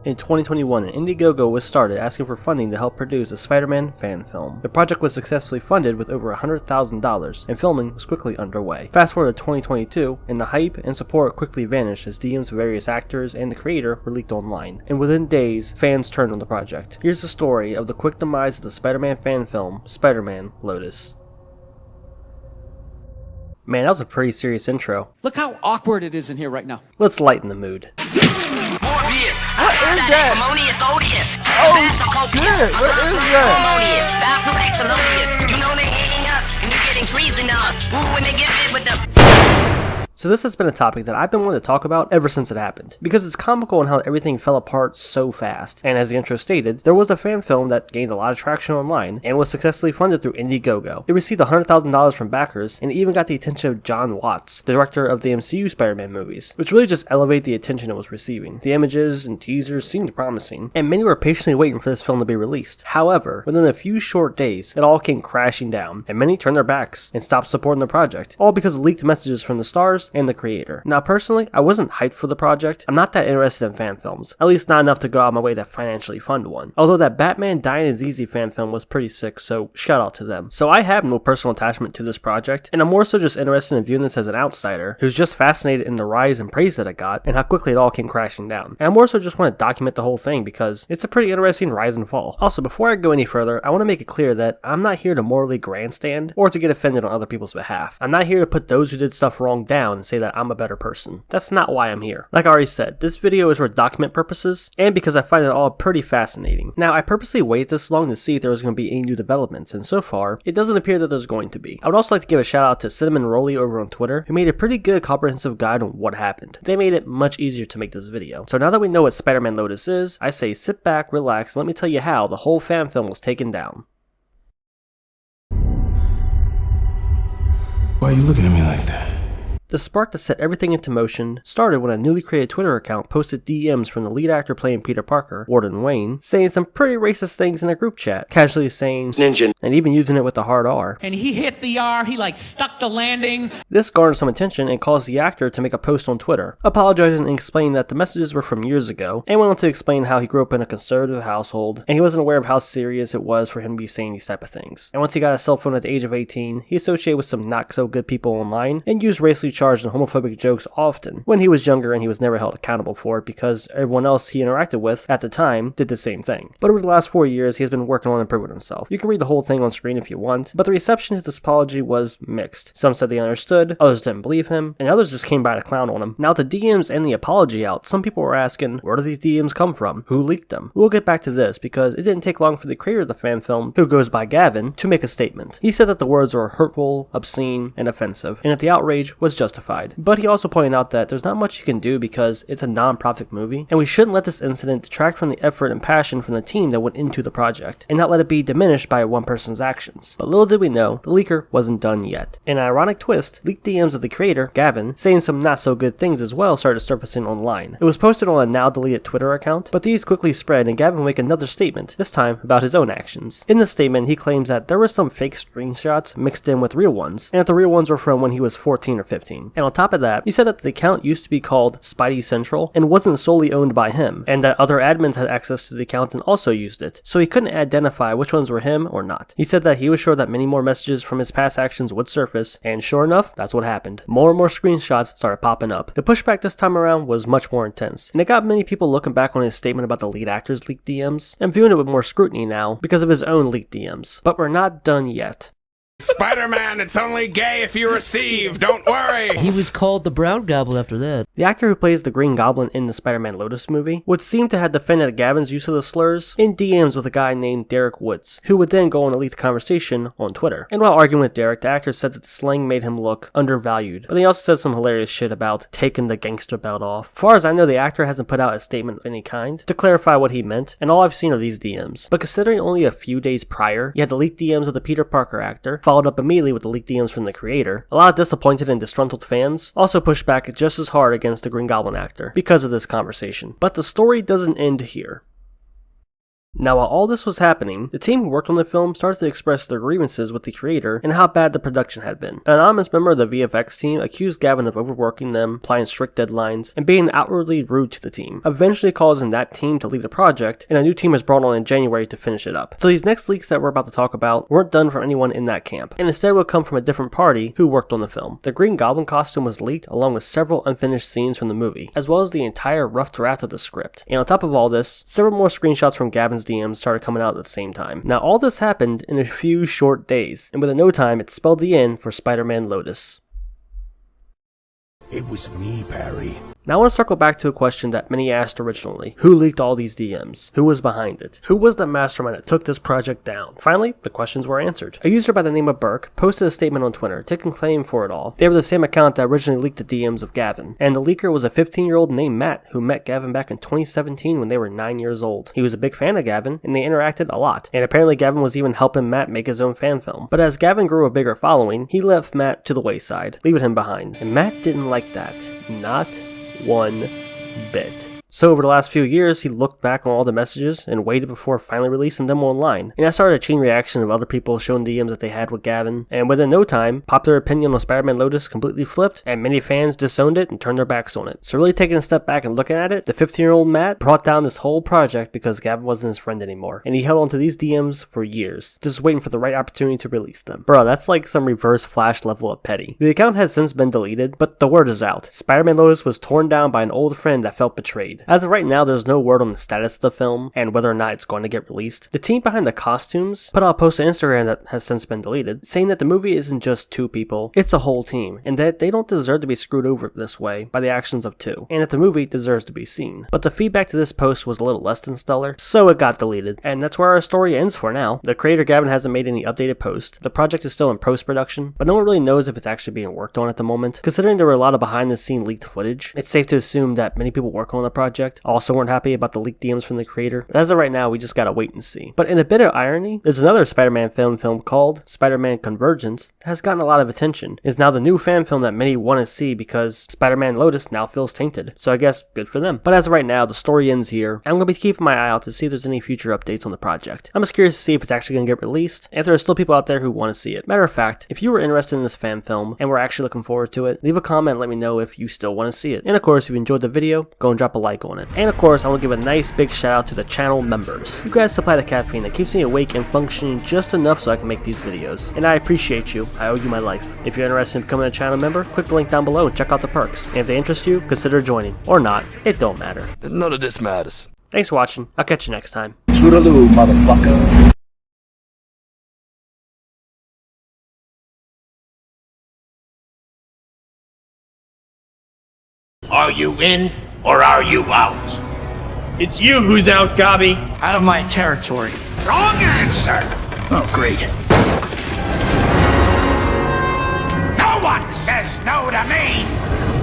In 2021, an Indiegogo was started asking for funding to help produce a Spider-Man fan film. The project was successfully funded with over $100,000, and filming was quickly underway. Fast forward to 2022, and the hype and support quickly vanished as DMs of various actors and the creator were leaked online. And within days, fans turned on the project. Here's the story of the quick demise of the Spider-Man fan film, Spider-Man Lotus. Man, that was a pretty serious intro. Look how awkward it is in here right now. Let's lighten the mood. Morbius. What is that? Harmonious Odious. Oh shit, what is that? Harmonious. That's Exolodious. You know they hating us, and you're getting treason us. Ooh, when they get hit with the... So this has been a topic that I've been wanting to talk about ever since it happened, because it's comical in how everything fell apart so fast, and as the intro stated, there was a fan film that gained a lot of traction online, and was successfully funded through Indiegogo. It received $100,000 from backers, and even got the attention of Jon Watts, the director of the MCU Spider-Man movies, which really just elevated the attention it was receiving. The images and teasers seemed promising, and many were patiently waiting for this film to be released. However, within a few short days, it all came crashing down, and many turned their backs and stopped supporting the project, all because of leaked messages from the stars and the creator. Now personally, I wasn't hyped for the project. I'm not that interested in fan films, at least not enough to go out of my way to financially fund one. Although that Batman Dying is Easy fan film was pretty sick, so shout out to them. So I have no personal attachment to this project, and I'm more so just interested in viewing this as an outsider who's just fascinated in the rise and praise that it got, and how quickly it all came crashing down. And I more so just want to document the whole thing because it's a pretty interesting rise and fall. Also, before I go any further, I want to make it clear that I'm not here to morally grandstand or to get offended on other people's behalf. I'm not here to put those who did stuff wrong down and say that I'm a better person. That's not why I'm here. Like I already said, this video is for document purposes and because I find it all pretty fascinating. Now, I purposely waited this long to see if there was going to be any new developments, and so far, it doesn't appear that there's going to be. I would also like to give a shout out to Cinnamon Rolly over on Twitter, who made a pretty good comprehensive guide on what happened. They made it much easier to make this video. So now that we know what Spider-Man Lotus is, I say sit back, relax, and let me tell you how the whole fan film was taken down. Why are you looking at me like that? The spark that set everything into motion started when a newly created Twitter account posted DMs from the lead actor playing Peter Parker, Warden Wayne, saying some pretty racist things in a group chat, casually saying "ninja" and even using it with the hard R. And he hit the R, he like stuck the landing. This garnered some attention and caused the actor to make a post on Twitter, apologizing and explaining that the messages were from years ago, and went on to explain how he grew up in a conservative household, and he wasn't aware of how serious it was for him to be saying these type of things. And once he got a cell phone at the age of 18, he associated with some not so good people online, and used racially charged and homophobic jokes often when he was younger, and he was never held accountable for it because everyone else he interacted with at the time did the same thing. But over the last 4 years, he has been working on improving himself. You can read the whole thing on screen if you want, but the reception to this apology was mixed. Some said they understood, others didn't believe him, and others just came by to clown on him. Now with the DMs and the apology out, some people were asking, where do these DMs come from? Who leaked them? We'll get back to this because it didn't take long for the creator of the fan film, who goes by Gavin, to make a statement. He said that the words were hurtful, obscene, and offensive, and that the outrage was justified. But he also pointed out that there's not much you can do because it's a non-profit movie, and we shouldn't let this incident detract from the effort and passion from the team that went into the project, and not let it be diminished by one person's actions. But little did we know, the leaker wasn't done yet. In an ironic twist, leaked DMs of the creator, Gavin, saying some not so good things as well started surfacing online. It was posted on a now deleted Twitter account, but these quickly spread and Gavin would make another statement, this time about his own actions. In the statement, he claims that there were some fake screenshots mixed in with real ones, and that the real ones were from when he was 14 or 15. And on top of that, he said that the account used to be called Spidey Central and wasn't solely owned by him, and that other admins had access to the account and also used it, so he couldn't identify which ones were him or not. He said that he was sure that many more messages from his past actions would surface, and sure enough, that's what happened. More and more screenshots started popping up. The pushback this time around was much more intense, and it got many people looking back on his statement about the lead actor's leaked DMs, and viewing it with more scrutiny now because of his own leaked DMs. But we're not done yet. Spider-Man, it's only gay if you receive, don't worry! He was called the Brown Goblin after that. The actor who plays the Green Goblin in the Spider-Man Lotus movie would seem to have defended Gavin's use of the slurs in DMs with a guy named Derek Woods, who would then go on to leak the conversation on Twitter. And while arguing with Derek, the actor said that the slang made him look undervalued, but he also said some hilarious shit about taking the gangster belt off. As far as I know, the actor hasn't put out a statement of any kind to clarify what he meant, and all I've seen are these DMs. But considering only a few days prior, you had the leaked DMs of the Peter Parker actor, followed up immediately with the leaked DMs from the creator, a lot of disappointed and disgruntled fans also pushed back just as hard against the Green Goblin actor because of this conversation. But the story doesn't end here. Now, while all this was happening, the team who worked on the film started to express their grievances with the creator and how bad the production had been. An anonymous member of the VFX team accused Gavin of overworking them, applying strict deadlines, and being outwardly rude to the team, eventually causing that team to leave the project, and a new team was brought on in January to finish it up. So these next leaks that we're about to talk about weren't done from anyone in that camp, and instead would come from a different party who worked on the film. The Green Goblin costume was leaked along with several unfinished scenes from the movie, as well as the entire rough draft of the script. And on top of all this, several more screenshots from Gavin's DMs started coming out at the same time. Now all this happened in a few short days, and within no time it spelled the end for Spider-Man Lotus. It was me, Barry. Now I want to circle back to a question that many asked originally. Who leaked all these DMs? Who was behind it? Who was the mastermind that took this project down? Finally, the questions were answered. A user by the name of Burke posted a statement on Twitter taking claim for it all. They were the same account that originally leaked the DMs of Gavin, and the leaker was a 15-year-old named Matt who met Gavin back in 2017 when they were 9 years old. He was a big fan of Gavin, and they interacted a lot, and apparently Gavin was even helping Matt make his own fan film. But as Gavin grew a bigger following, he left Matt to the wayside, leaving him behind, and Matt didn't like that. Not one bit. So over the last few years, he looked back on all the messages and waited before finally releasing them online. And that started a chain reaction of other people showing DMs that they had with Gavin. And within no time, popular opinion on Spider-Man Lotus completely flipped, and many fans disowned it and turned their backs on it. So really taking a step back and looking at it, the 15-year-old Matt brought down this whole project because Gavin wasn't his friend anymore. And he held on to these DMs for years, just waiting for the right opportunity to release them. Bro, that's like some reverse Flash level of petty. The account has since been deleted, but the word is out. Spider-Man Lotus was torn down by an old friend that felt betrayed. As of right now, there's no word on the status of the film and whether or not it's going to get released. The team behind the costumes put out a post on Instagram that has since been deleted, saying that the movie isn't just two people, it's a whole team, and that they don't deserve to be screwed over this way by the actions of two, and that the movie deserves to be seen. But the feedback to this post was a little less than stellar, so it got deleted, and that's where our story ends for now. The creator Gavin hasn't made any updated post. The project is still in post-production, but no one really knows if it's actually being worked on at the moment. Considering there were a lot of behind-the-scene leaked footage, it's safe to assume that many people working on the project also weren't happy about the leaked DMs from the creator, but as of right now, we just gotta wait and see. But in a bit of irony, there's another Spider-Man film called Spider-Man Convergence that has gotten a lot of attention. It's now the new fan film that many want to see because Spider-Man Lotus now feels tainted, so I guess good for them. But as of right now, the story ends here. I'm gonna be keeping my eye out to see if there's any future updates on the project. I'm just curious to see if it's actually gonna get released, and if there are still people out there who want to see it. Matter of fact, if you were interested in this fan film and were actually looking forward to it, leave a comment and let me know if you still want to see it. And of course, if you enjoyed the video, go and drop a like on it. And of course, I want to give a nice big shout out to the channel members. You guys supply the caffeine that keeps me awake and functioning just enough so I can make these videos. And I appreciate you. I owe you my life. If you're interested in becoming a channel member, click the link down below and check out the perks. And if they interest you, consider joining. Or not. It don't matter. None of this matters. Thanks for watching. I'll catch you next time. Toodaloo, motherfucker. Are you in or are you out? It's you who's out, Gobby. Out of my territory. Wrong answer! Oh, great. No one says no to me!